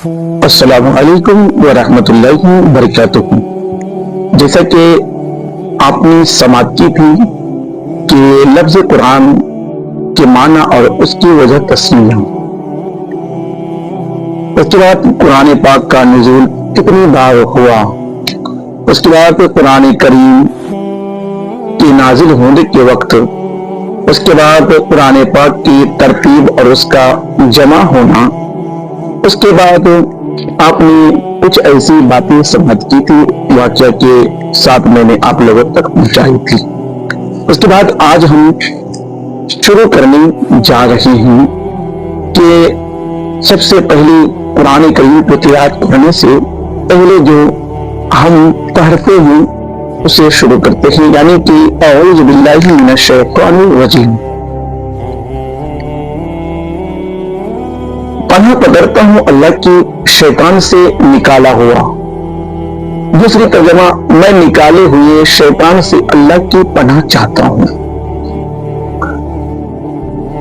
السلام علیکم ورحمۃ اللہ وبرکاتہ۔ جیسا کہ آپ نے سماعت کی تھی کہ لفظ قرآن کے معنی اور اس کی وجہ تسمیہ، اس کے بعد قرآن پاک کا نزول کتنی بار ہوا، اس کے بعد قرآن کریم کے نازل ہونے کے وقت، اس کے بعد قرآن پاک کی ترتیب اور اس کا جمع ہونا، اس کے بعد آپ نے کچھ ایسی باتیں سمجھ کی تھی واقعہ کے ساتھ میں نے آپ لوگوں تک پہنچائی تھی۔ اس کے بعد آج ہم شروع کرنے جا رہے ہیں کہ سب سے پہلی قرآن کریم کو تلاوت کرنے سے پہلے جو ہم پڑھتے ہیں اسے شروع کرتے ہیں، یعنی کہ اعوذ باللہ من الشیطان الرجیم۔ پناہ پکڑتا ہوں اللہ کی شیطان سے نکالا ہوا۔ دوسری ترجمہ، میں نکالے ہوئے شیطان سے اللہ کی پناہ چاہتا ہوں۔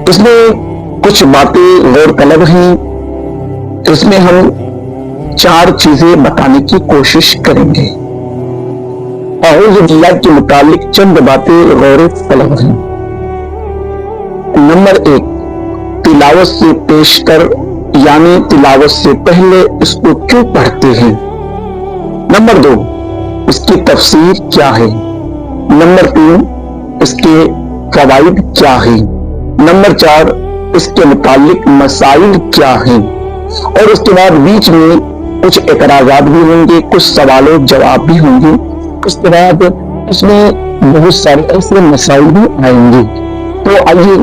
اس میں کچھ باتیں غور طلب ہیں، اس میں ہم 4 چیزیں بتانے کی کوشش کریں گے۔ اعوذ باللہ کے متعلق چند باتیں غور طلب ہیں۔ نمبر 1، تلاوت سے پیش کر، یعنی تلاوت سے پہلے اس کو کیوں پڑھتے ہیں۔ نمبر 2، اس کی تفسیر کیا ہے۔ نمبر 3، اس کے فوائد کیا ہیں۔ نمبر 4، اس کے متعلق مسائل کیا ہیں۔ اور اس کے بعد بیچ میں کچھ اعتراضات بھی ہوں گے، کچھ سوال و جواب بھی ہوں گے۔ اس کے بعد اس میں بہت سارے ایسے مسائل بھی آئیں گے۔ تو آئیے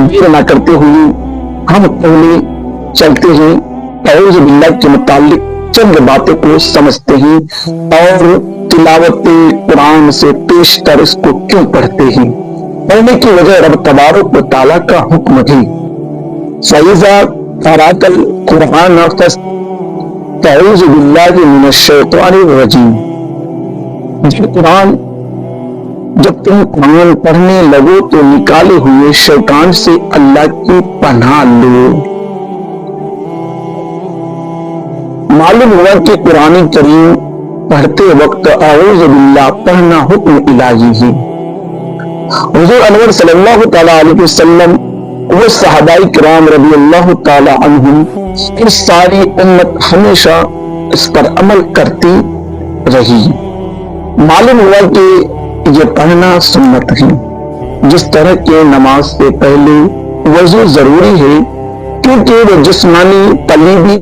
دیر نہ کرتے ہوئے ہم پہلے چلتے ہیں، اعوذ باللہ کے متعلق چند باتوں کو سمجھتے ہیں اور تلاوت قرآن سے پیش کر اس کو کیوں پڑھتے ہیں۔ پڑھنے کی وجہ رب تبارک و تعالیٰ کا حکم ہے، فَإِذَا قَرَأْتَ الْقُرْآنَ فَاسْتَعِذْ بِاللَّهِ مِنَ الشَّيْطَانِ الرَّجِيمِ۔ جب تم قرآن پڑھنے لگو تو نکالے ہوئے شیطان سے اللہ کی پناہ لو۔ معلوم ہوا کہ قرآن کریم پڑھتے وقت اعوذ باللہ پڑھنا حکم الہی ہے۔ حضور انور صلی اللہ تعالیٰ علیہ وسلم و صحابہ کرام رضی اللہ تعالیٰ عنہم، ان ساری امت ہمیشہ اس پر عمل کرتی رہی۔ معلوم ہوا کہ یہ پڑھنا سنت ہے، جس طرح کہ نماز سے پہلے وضو ضروری ہے، کیونکہ وہ جسمانی تلیبی